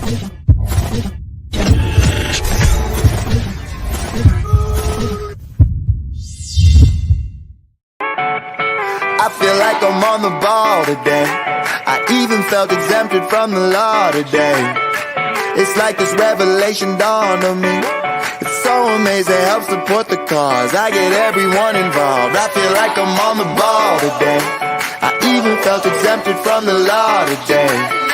I feel like I'm on the ball today. I even felt exempted from the law today. It's like this revelation dawned on me. It's so amazing, helps support the cause. I get everyone involved. I feel like I'm on the ball today. I even felt exempted from the law today.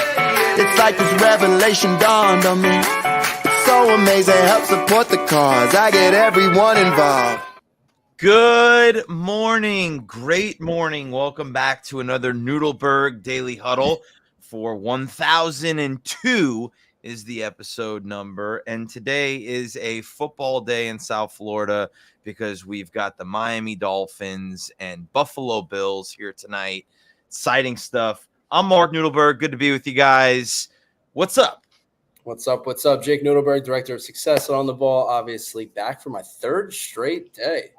It's like this revelation dawned on me. It's so amazing, helps support the cause. I get everyone involved. Good morning. Great morning. Welcome back to another Nudelberg Daily Huddle for 1002 is the episode number. And today is a football day in South Florida because we've got the Miami Dolphins and Buffalo Bills here tonight. Exciting stuff. I'm Mark Nudelberg. Good to be with you guys. What's up? What's up? What's up? Jake Nudelberg, Director of Success on the Ball, obviously back for my third straight day.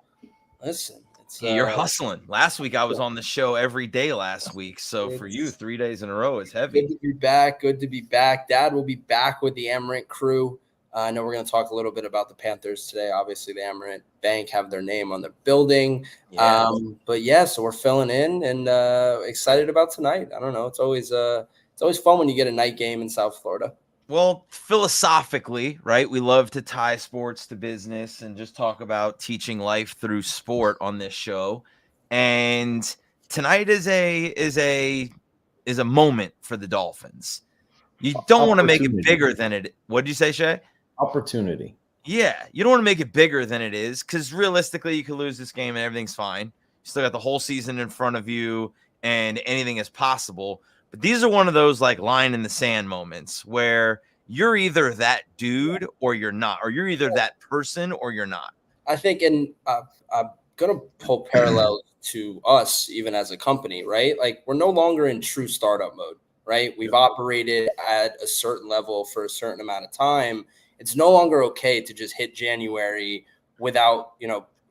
Listen, you're hustling. Last week I was on the show every day last week. So for you, 3 days in a row is heavy. Good to be back. Good to be back. Dad will be back with the Amarant crew. I know we're going to talk a little bit about the Panthers today. Obviously, the Amarant Bank have their name on the building. Yeah. But yeah, so we're filling in and excited about tonight. I don't know. It's always fun when you get a night game in South Florida. Well, philosophically, right, we love to tie sports to business and just talk about teaching life through sport on this show. And tonight is a moment for the Dolphins. You don't want to make it bigger than it. What did you say, Shay? Opportunity. Yeah, you don't want to make it bigger than it is because realistically, you could lose this game and everything's fine. You still got the whole season in front of you, and anything is possible. But these are one of those like line in the sand moments where you're either that dude or you're not, or you're either that person or you're not. I think, and I'm going to pull parallels to us even as a company, right? Like we're no longer in true startup mode, right? We've operated at a certain level for a certain amount of time. It's no longer okay to just hit January without,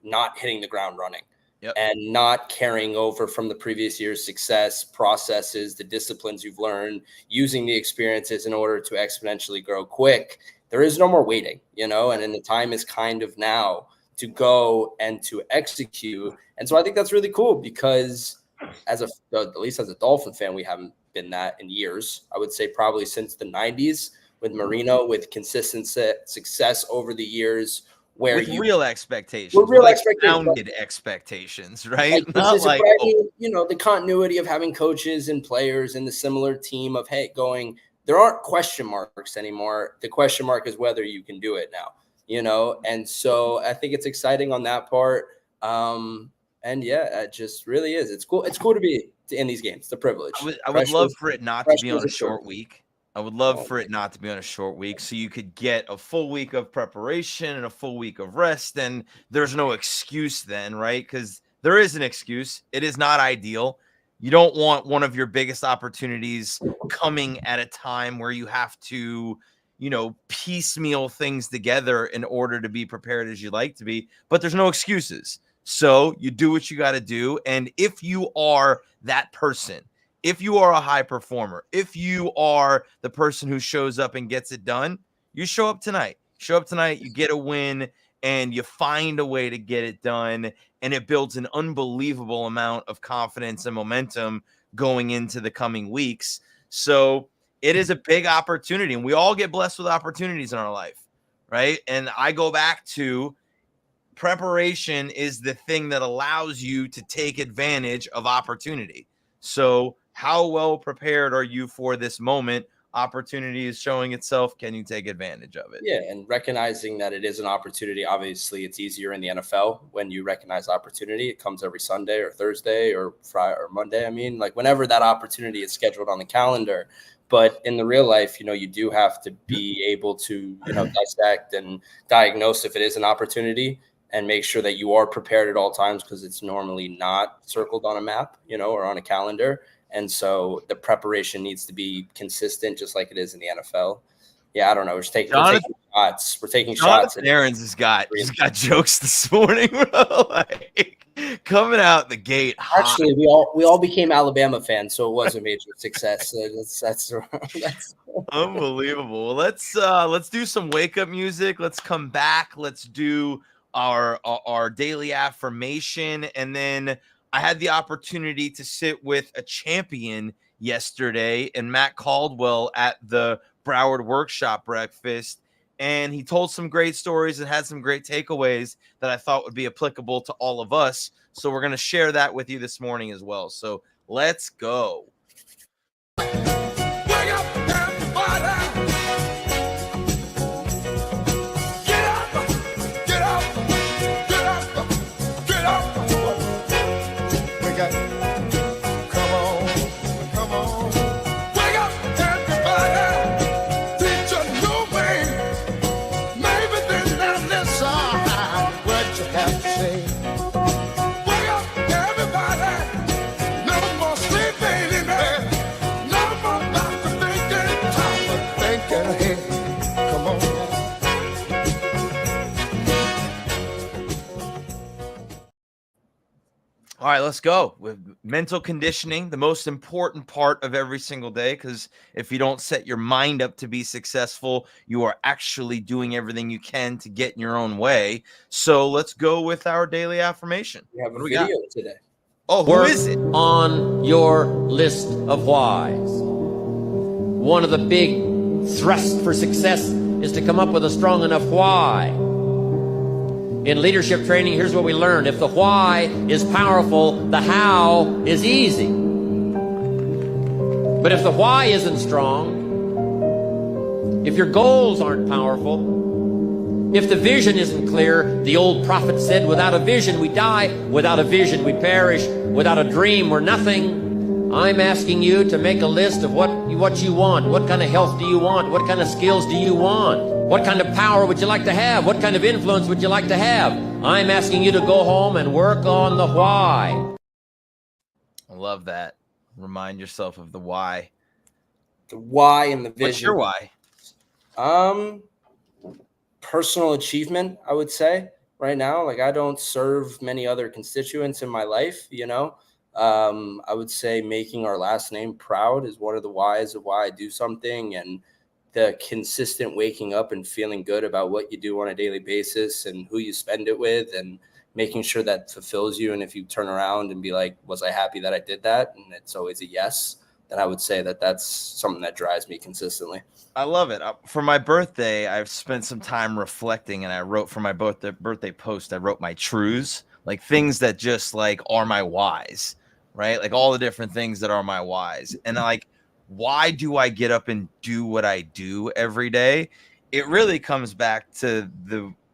not hitting the ground running. Yep. And not carrying over from the previous year's success, processes, the disciplines you've learned, using the experiences in order to exponentially grow quick. There is no more waiting, and then the time is kind of now to go and to execute. And so I think that's really cool because at least as a Dolphin fan, we haven't been that in years. I would say probably since the 90s with Marino, with consistent success over the years. With real expectations, grounded expectations, right? Like, not like the continuity of having coaches and players in the similar team of there aren't question marks anymore. The question mark is whether you can do it now, and so I think it's exciting on that part. And yeah, it just really is. It's cool. It's cool to be in these games. It's a privilege. I would love for it not to be on a short week. I would love for it not to be on a short week so you could get a full week of preparation and a full week of rest. And there's no excuse then, right? Because there is an excuse. It is not ideal. You don't want one of your biggest opportunities coming at a time where you have to, piecemeal things together in order to be prepared as you'd like to be. But there's no excuses. So you do what you got to do. And if you are that person, if you are a high performer, if you are the person who shows up and gets it done, you show up tonight. You get a win, and you find a way to get it done, and it builds an unbelievable amount of confidence and momentum going into the coming weeks. So it is a big opportunity, and we all get blessed with opportunities in our life, right? And I go back to preparation is the thing that allows you to take advantage of opportunity. So how well prepared are you for this moment? Opportunity is showing itself. Can you take advantage of it? Yeah, and recognizing that it is an opportunity. Obviously, it's easier in the NFL when you recognize opportunity. It comes every Sunday or Thursday or Friday or Monday. I mean, like whenever that opportunity is scheduled on the calendar. But in the real life, you do have to be able to, dissect and diagnose if it is an opportunity and make sure that you are prepared at all times because it's normally not circled on a map, or on a calendar. And so the preparation needs to be consistent, just like it is in the NFL. yeah, I don't know. We're taking shots. We're taking shots. Aaron's just got jokes this morning, bro. Like, coming out the gate hot. Actually, we all became Alabama fans, so it was a major success. So that's unbelievable. Let's do some wake up music. Let's come back. Let's do our daily affirmation, and then I had the opportunity to sit with a champion yesterday and Matt Caldwell at the Broward Workshop Breakfast. And he told some great stories and had some great takeaways that I thought would be applicable to all of us. So we're going to share that with you this morning as well. So let's go. All right, let's go with mental conditioning, the most important part of every single day, because if you don't set your mind up to be successful, you are actually doing everything you can to get in your own way. So let's go with our daily affirmation. We have a video today. Oh, who is it? On your list of whys. One of the big thrusts for success is to come up with a strong enough why. In leadership training, here's what we learned. If the why is powerful, the how is easy. But if the why isn't strong, if your goals aren't powerful, if the vision isn't clear, the old prophet said, without a vision we die, without a vision we perish, without a dream we're nothing. I'm asking you to make a list of what you want. What kind of health do you want? What kind of skills do you want? What kind of power would you like to have? What kind of influence would you like to have? I'm asking you to go home and work on the why. I love that. Remind yourself of the why. The why and the vision. What's your why? Personal achievement, I would say right now. Like, I don't serve many other constituents in my life, you know. I would say making our last name proud is one of the whys of why I do something, and the consistent waking up and feeling good about what you do on a daily basis and who you spend it with, and making sure that fulfills you. And if you turn around and be like, was I happy that I did that? And it's always a yes. Then I would say that that's something that drives me consistently. I love it. For my birthday, I've spent some time reflecting, and I wrote for my birthday post, I wrote my truths, like things that just like are my whys, right? Like all the different things that are my whys. And like, why do I get up and do what I do every day? It really comes back to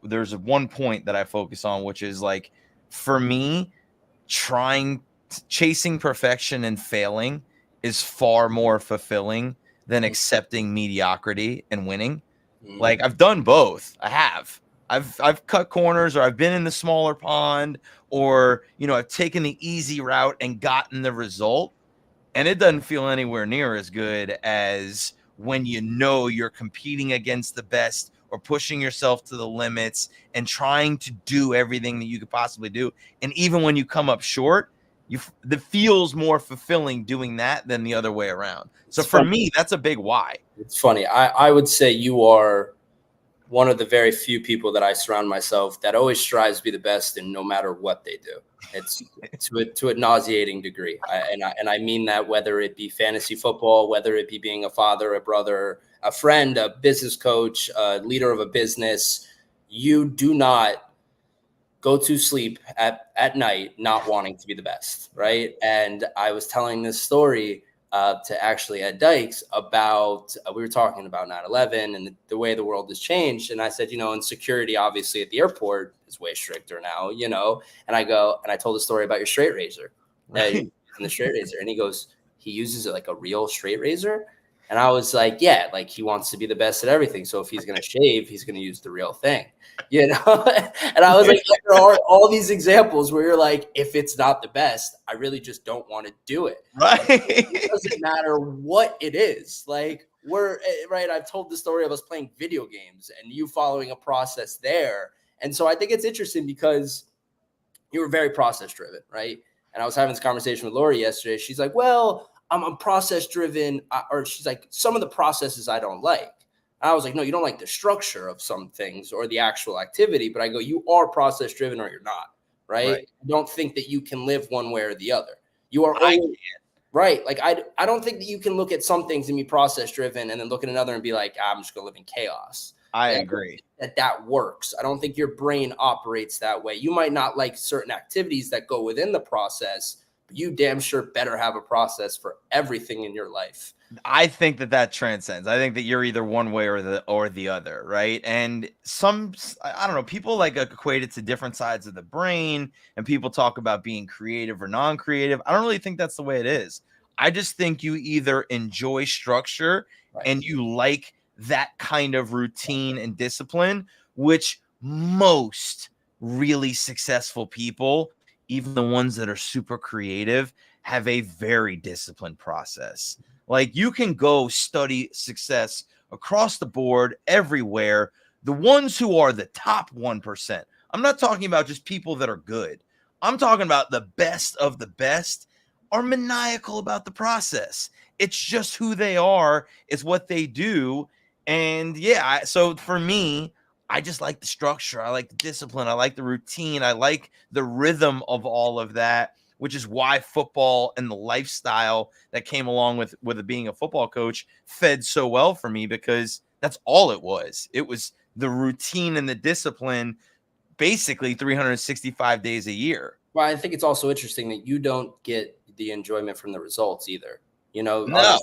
there's one point that I focus on, which is like, for me, chasing perfection and failing is far more fulfilling than accepting mediocrity and winning. Like, I've done both. I've cut corners, or I've been in the smaller pond, or, you know, I've taken the easy route and gotten the result. And it doesn't feel anywhere near as good as when you know you're competing against the best, or pushing yourself to the limits and trying to do everything that you could possibly do. And even when you come up short, it feels more fulfilling doing that than the other way around. So for me, that's a big why. It's funny. I would say you are one of the very few people that I surround myself that always strives to be the best in no matter what they do. It's to a nauseating degree. I mean that, whether it be fantasy football, whether it be being a father, a brother, a friend, a business coach, a leader of a business, you do not go to sleep at night not wanting to be the best, right? And I was telling this story to actually Ed Dykes about, we were talking about 9/11 and the way the world has changed. And I said, you know, and security obviously at the airport is way stricter now, you know. And I told the story about your straight razor, right? And the straight razor. And he goes, he uses it like a real straight razor. And I was like, yeah, like he wants to be the best at everything. So if he's going to shave, he's going to use the real thing, you know? And I was like, there are all these examples where you're like, if it's not the best, I really just don't want to do it. Right. It doesn't matter what it is. Like, right. I've told the story of us playing video games and you following a process there. And so I think it's interesting because you were very process driven, right? And I was having this conversation with Lori yesterday. She's like, well, I'm process driven, or she's like, some of the processes I don't like. I was like, no, you don't like the structure of some things or the actual activity, but I go, you are process driven or you're not, right? I don't think that you can live one way or the other. You are always, right. Like I don't think that you can look at some things and be process driven and then look at another and be like, I'm just gonna live in chaos. I agree that works. I don't think your brain operates that way. You might not like certain activities that go within the process, but you damn sure better have a process for everything in your life. I think that transcends. I think that you're either one way or the other, right? And I don't know, people like equate it to different sides of the brain, and people talk about being creative or non-creative. I don't really think that's the way it is. I just think you either enjoy structure and you like that kind of routine and discipline, which most really successful people, even the ones that are super creative, have a very disciplined process. Like, you can go study success across the board everywhere. The ones who are the top 1%, I'm not talking about just people that are good. I'm talking about the best of the best are maniacal about the process. It's just who they are. It's what they do. And yeah, so for me, I just like the structure. I like the discipline. I like the routine. I like the rhythm of all of that, which is why football and the lifestyle that came along with it being a football coach fed so well for me, because that's all it was. It was the routine and the discipline, basically 365 days a year. Well, I think it's also interesting that you don't get the enjoyment from the results either. You know, no,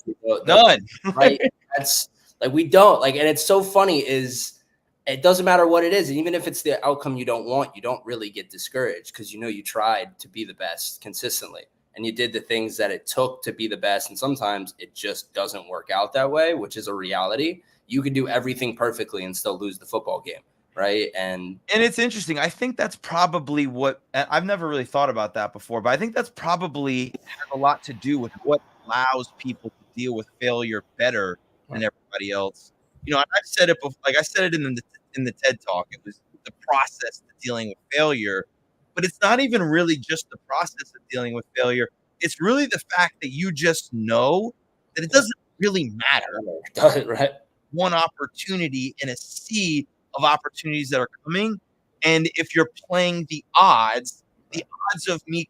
none. Right? That's like, we don't like, and it's so funny is it doesn't matter what it is. And even if it's the outcome you don't want, you don't really get discouraged because you know you tried to be the best consistently and you did the things that it took to be the best. And sometimes it just doesn't work out that way, which is a reality. You could do everything perfectly and still lose the football game. Right. And it's interesting. I think that's probably what I've never really thought about that before, but I think that's probably has a lot to do with what allows people to deal with failure better than everybody else. You know, I've said it before, like I said it in the TED Talk. It was the process of dealing with failure, but it's not even really just the process of dealing with failure. It's really the fact that you just know that it doesn't really matter. Right. One opportunity in a sea of opportunities that are coming. And if you're playing the odds of me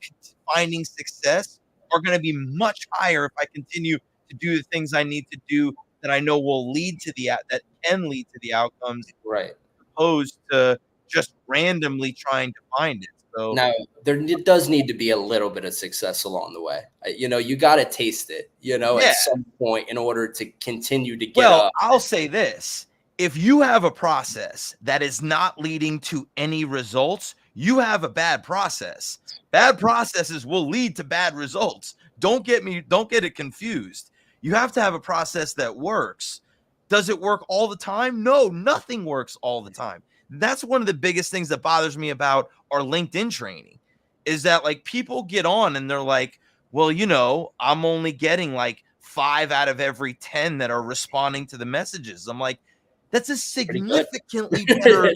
finding success are going to be much higher if I continue to do the things I need to do that I know will lead to that can lead to the outcomes, right? Opposed to just randomly trying to find it. So now it does need to be a little bit of success along the way. You know, you got to taste it, at some point in order to continue to get up. I'll say this. If you have a process that is not leading to any results, you have a bad process. Bad processes will lead to bad results. Don't get it confused. You have to have a process that works. Does it work all the time? No, nothing works all the time. That's one of the biggest things that bothers me about our LinkedIn training is that, like, people get on and they're like, well, I'm only getting like 5 out of every 10 that are responding to the messages. I'm like, that's a significantly better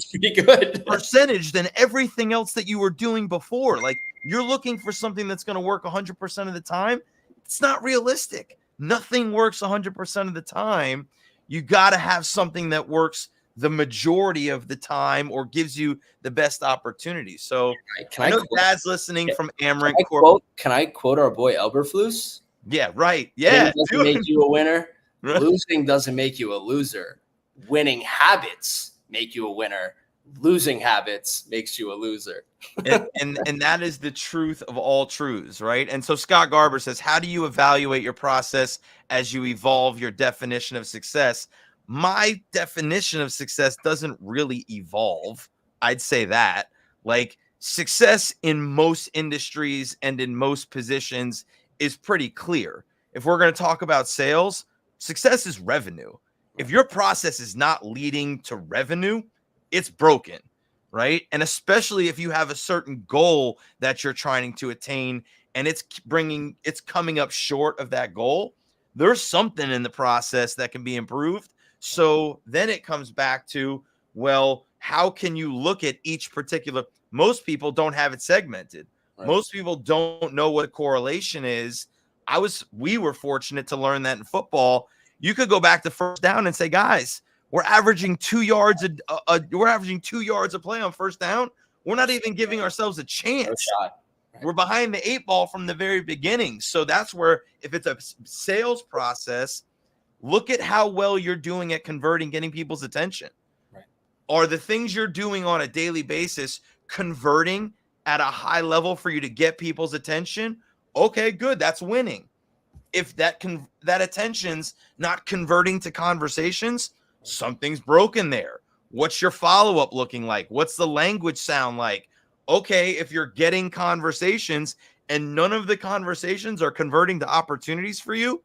percentage than everything else that you were doing before. Like, you're looking for something that's going to work 100% of the time. It's not realistic. Nothing works 100% of the time. You got to have something that works the majority of the time or gives you the best opportunity. So I know Dad's listening from Amaranth Corp. Can I quote our boy Elberflus? Yeah, right. Yeah. Doesn't make you a winner. Losing doesn't make you a loser. Winning habits make you a winner. Losing habits makes you a loser. and that is the truth of all truths, right? And so Scott Garber says, how do you evaluate your process as you evolve your definition of success? My definition of success doesn't really evolve. I'd say that. Like, success in most industries and in most positions is pretty clear. If we're going to talk about sales, success is revenue. If your process is not leading to revenue, it's broken, right? And especially if you have a certain goal that you're trying to attain and it's coming up short of that goal, there's something in the process that can be improved. So then it comes back to, well, how can you look at each particular? Most people don't have it segmented. Right. Most people don't know what a correlation is. We were fortunate to learn that in football. You could go back to first down and say, guys, we're averaging 2 yards we're averaging 2 yards a play on first down. We're not even giving ourselves a chance. No shot. Right. We're behind the 8 ball from the very beginning. So that's where, if it's a sales process, look at how well you're doing at converting, getting people's attention. Right. Are the things you're doing on a daily basis converting at a high level for you to get people's attention? Okay, good. That's winning. If that attention's not converting to conversations, something's broken there. What's your follow-up looking like? What's the language sound like? Okay, if you're getting conversations and none of the conversations are converting to opportunities for you,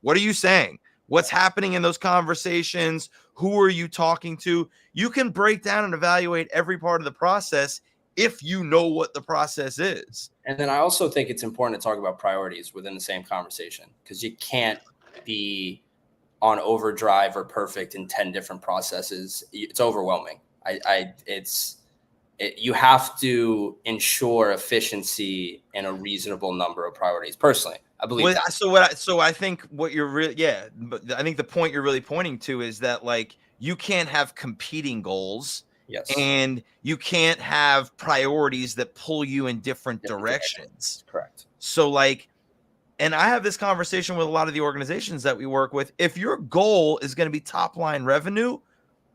what are you saying? What's happening in those conversations? Who are you talking to? You can break down and evaluate every part of the process if you know what the process is. And then I also think it's important to talk about priorities within the same conversation, because you can't be on overdrive or perfect in 10 different processes. It's overwhelming. You have to ensure efficiency in a reasonable number of priorities. Personally, I believe that. So I think what you're but I think the point you're really pointing to is that, like, you can't have competing goals. Yes. And you can't have priorities that pull you in different directions. Correct. So, like, and I have this conversation with a lot of the organizations that we work with. If your goal is going to be top line revenue,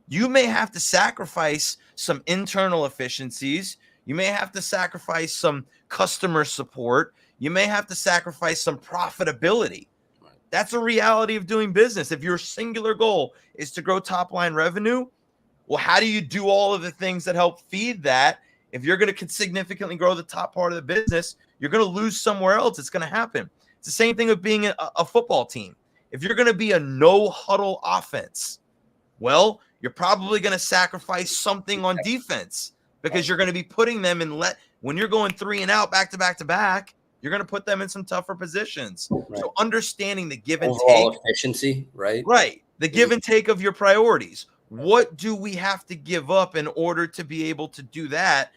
you may have to sacrifice some internal efficiencies. You may have to sacrifice some customer support. You may have to sacrifice some profitability. Right. That's a reality of doing business. If your singular goal is to grow top line revenue, well, how do you do all of the things that help feed that? If you're going to significantly grow the top part of the business, you're going to lose somewhere else. It's going to happen. It's the same thing with being a football team. If you're going to be a no huddle offense, well, you're probably going to sacrifice something on defense, because you're going to be putting them in when you're going 3 and out back to back to back, you're going to put them in some tougher positions. Right. So understanding the give and overall efficiency, right? Right. The give and take of your priorities. What do we have to give up in order to be able to do that?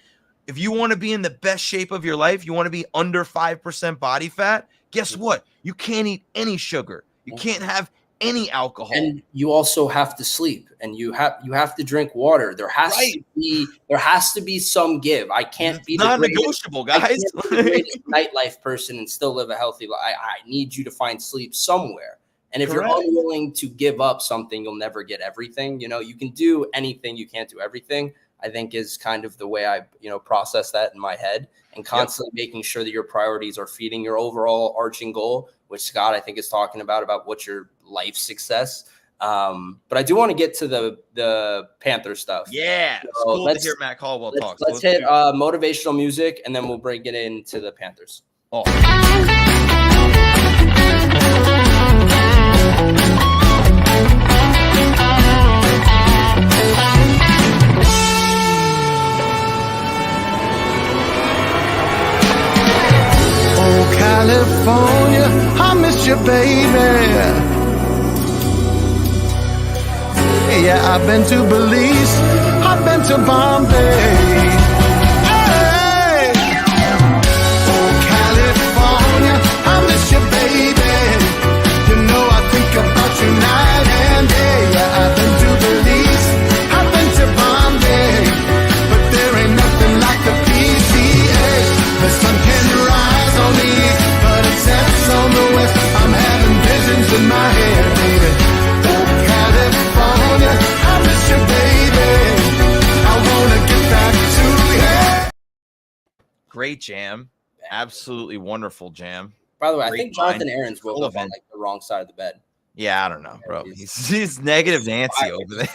If you want to be in the best shape of your life, you want to be under 5% body fat, guess what? You can't eat any sugar. You can't have any alcohol. And you also have to sleep, and you have to drink water. There has to be some give. I can't be non-negotiable, guys. I can't be the greatest nightlife person and still live a healthy life. I need you to find sleep somewhere. And if you're unwilling to give up something, you'll never get everything. You know, you can do anything, you can't do everything, I think is kind of the way I, process that in my head, and constantly making sure that your priorities are feeding your overall arching goal, which Scott, I think, is talking about what's your life success. But I do want to get to the Panther stuff. Yeah. So cool to hear Matt Caldwell talk. Let's hit motivational music, and then we'll bring it into the Panthers. Oh. Oh, California, I miss you, baby. Yeah, I've been to Belize, I've been to Bombay. Hey! Oh, California, I miss you, baby. You know I think about you night and day. Yeah, I've been to Belize, I've been to Bombay, but there ain't nothing like the PCA. The sun can rise on the east, but it sets on the west. I'm having visions in my head, baby. Oh, California, I miss you, baby. I wanna get back to you. Great jam. Absolutely wonderful jam. By the way, I think Jonathan Aaron's woke up on like the wrong side of the bed. Yeah, I don't know, bro. He's negative Nancy over there.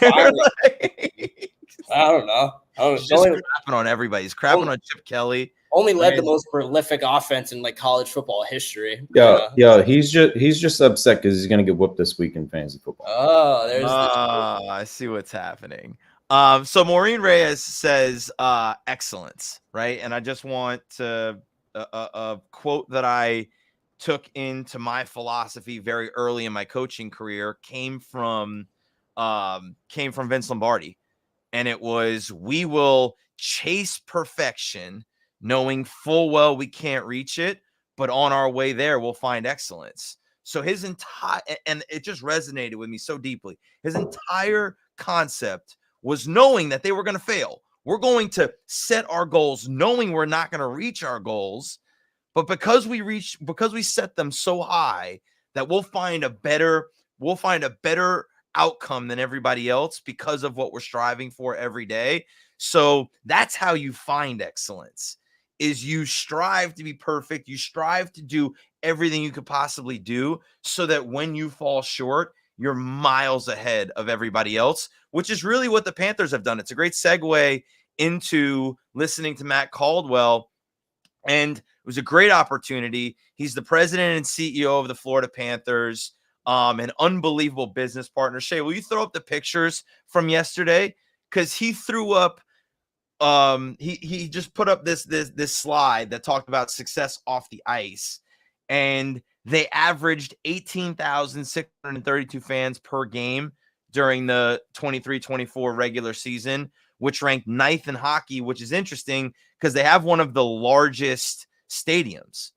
I don't know. He's just crapping on everybody. He's crapping on Chip Kelly. Only led the most prolific offense in like college football history. Yeah. He's just upset because he's gonna get whooped this week in fantasy football. Oh, there's. I see what's happening. So Maureen Reyes says excellence, right? And I just want to a quote that I took into my philosophy very early in my coaching career came from Vince Lombardi. And it was, we will chase perfection, knowing full well we can't reach it, but on our way there, we'll find excellence. So his entire, and it just resonated with me so deeply. His entire concept was knowing that they were going to fail. We're going to set our goals, knowing we're not going to reach our goals, but because we set them so high that we'll find a better outcome than everybody else because of what we're striving for every day. So that's how you find excellence, is you strive to be perfect. You strive to do everything you could possibly do so that when you fall short, you're miles ahead of everybody else, which is really what the Panthers have done. It's a great segue into listening to Matt Caldwell, and it was a great opportunity. He's the president and CEO of the Florida Panthers. An unbelievable business partner. Shay, will you throw up the pictures from yesterday? Because he threw up, he just put up this slide that talked about success off the ice, and they averaged 18,632 fans per game during the 23-24 regular season, which ranked ninth in hockey, which is interesting because they have one of the largest stadiums.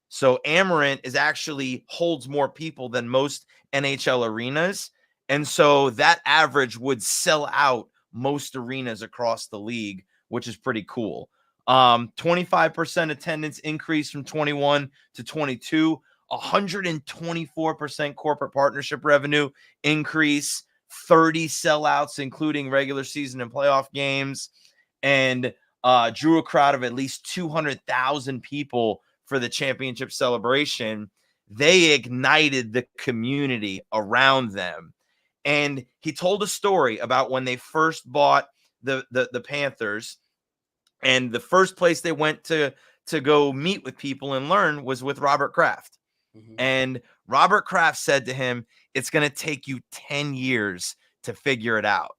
So Amarant actually holds more people than most NHL arenas. And so that average would sell out most arenas across the league, which is pretty cool. 25% attendance increase from 21 to 22, 124% corporate partnership revenue increase, 30 sellouts, including regular season and playoff games, and drew a crowd of at least 200,000 people for the championship celebration. They ignited the community around them. And he told a story about when they first bought the Panthers, and the first place they went to go meet with people and learn was with Robert Kraft. Mm-hmm. And Robert Kraft said to him, it's going to take you 10 years to figure it out.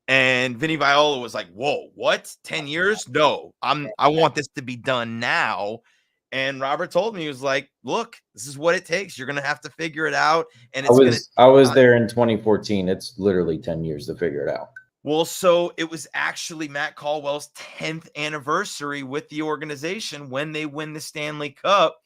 And Vinny Viola was like, whoa, what? 10 years? No, I want this to be done now. And Robert told me, he was like, look, this is what it takes. You're going to have to figure it out. And I was there in 2014. It's literally 10 years to figure it out. Well, so it was actually Matt Caldwell's 10th anniversary with the organization when they win the Stanley Cup.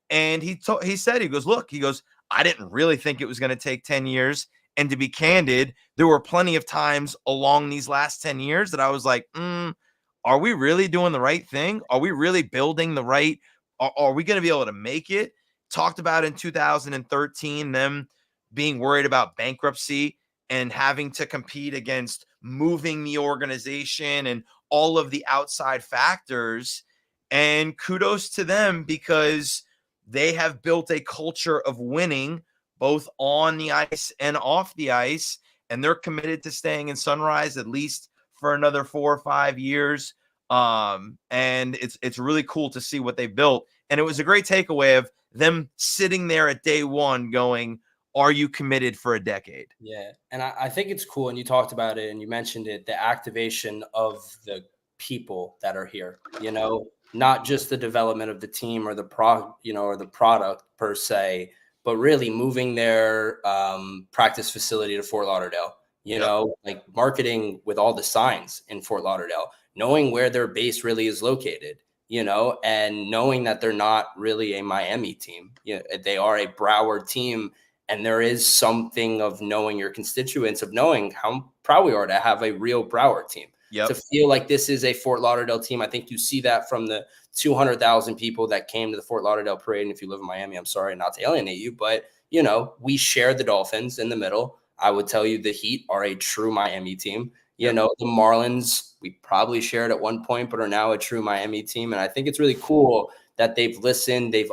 And he said, I didn't really think it was going to take 10 years. And to be candid, there were plenty of times along these last 10 years that I was like, are we really doing the right thing? Are we really building the right? Are we going to be able to make it? Talked about in 2013, them being worried about bankruptcy and having to compete against moving the organization and all of the outside factors. And kudos to them, because they have built a culture of winning both on the ice and off the ice. And they're committed to staying in Sunrise at least for another 4 or 5 years. And it's really cool to see what they built. And it was a great takeaway of them sitting there at day one going, are you committed for a decade? Yeah. And I think it's cool. And you talked about it and you mentioned it, the activation of the people that are here, not just the development of the team or the or the product per se, but really moving their practice facility to Fort Lauderdale, like marketing with all the signs in Fort Lauderdale, knowing where their base really is located, and knowing that they're not really a Miami team. They are a Broward team. And there is something of knowing your constituents, of knowing how proud we are to have a real Broward team. Yep. To feel like this is a Fort Lauderdale team. I think you see that from the 200,000 people that came to the Fort Lauderdale parade. And if you live in Miami, I'm sorry not to alienate you, but, we share the Dolphins in the middle. I would tell you the Heat are a true Miami team. The Marlins, we probably shared at one point, but are now a true Miami team. And I think it's really cool that they've listened, they've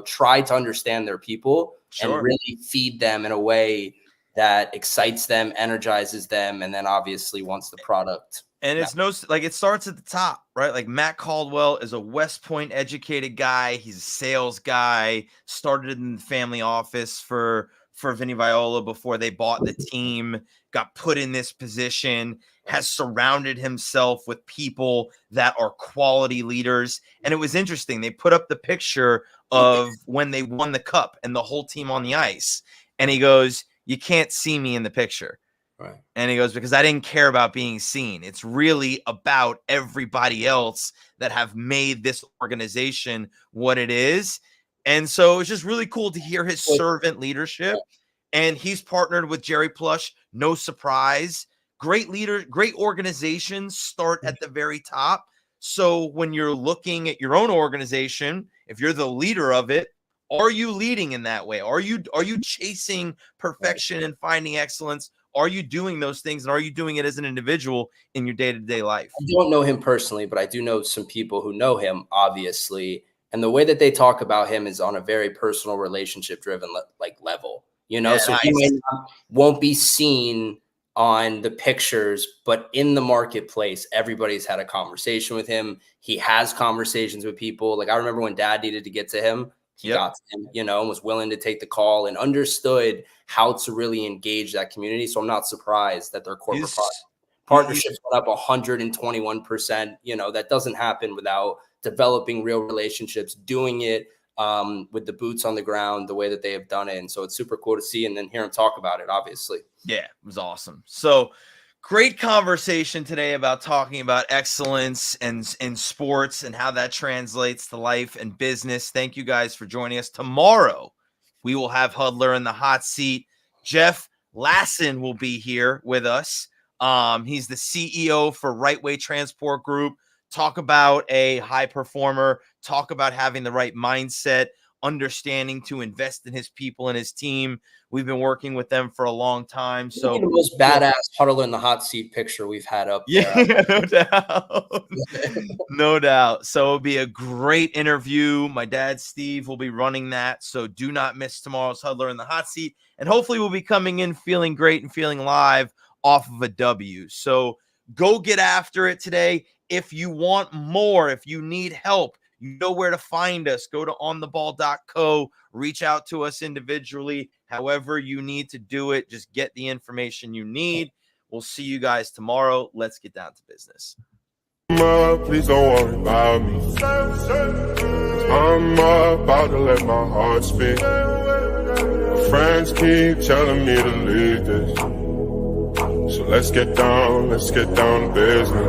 tried to understand their people. Sure. And really feed them in a way that excites them, energizes them, and then obviously wants the product. And it's it starts at the top, right? Like Matt Caldwell is a West Point educated guy. He's a sales guy, started in the family office for for Vinny Viola before they bought the team, got put in this position, has surrounded himself with people that are quality leaders. And it was interesting. They put up the picture of when they won the cup and the whole team on the ice. And he goes, "You can't see me in the picture." Right. And he goes, "Because I didn't care about being seen. It's really about everybody else that have made this organization what it is." And so it's just really cool to hear his servant leadership. And he's partnered with Jerry Plush. No surprise. Great leader, great organizations start at the very top. So when you're looking at your own organization, if you're the leader of it, are you leading in that way? Are you chasing perfection and finding excellence? Are you doing those things? And are you doing it as an individual in your day-to-day life? I don't know him personally, but I do know some people who know him, obviously. And the way that they talk about him is on a very personal, relationship-driven level. You know, so he won't be seen on the pictures, but in the marketplace, everybody's had a conversation with him. He has conversations with people. Like I remember when Dad needed to get to him, he got to him, you know, and was willing to take the call and understood how to really engage that community. So I'm not surprised that their corporate partnerships went up 121%. You know, that doesn't happen without developing real relationships, doing it with the boots on the ground, the way that they have done it. And so it's super cool to see and then hear him talk about it, obviously. Yeah, it was awesome. So great conversation today about talking about excellence and in sports and how that translates to life and business. Thank you guys for joining us. Tomorrow, we will have Huddler in the hot seat. Jeff Lassen will be here with us. He's the CEO for Right Way Transport Group. Talk about a high performer, talk about having the right mindset, understanding to invest in his people and his team. We've been working with them for a long time. So the most badass Huddle in the hot seat picture we've had up there. Yeah, no doubt. No doubt. So it'll be a great interview. My dad, Steve, will be running that. So do not miss tomorrow's Huddler in the hot seat. And hopefully we'll be coming in feeling great and feeling live off of a W. So go get after it today. If you want more, if you need help, you know where to find us. Go to ontheball.co, reach out to us individually. However you need to do it, just get the information you need. We'll see you guys tomorrow. Let's get down to business. Please don't worry about me. I'm about to let my heart speak. My friends keep telling me to leave this. So let's get down to business.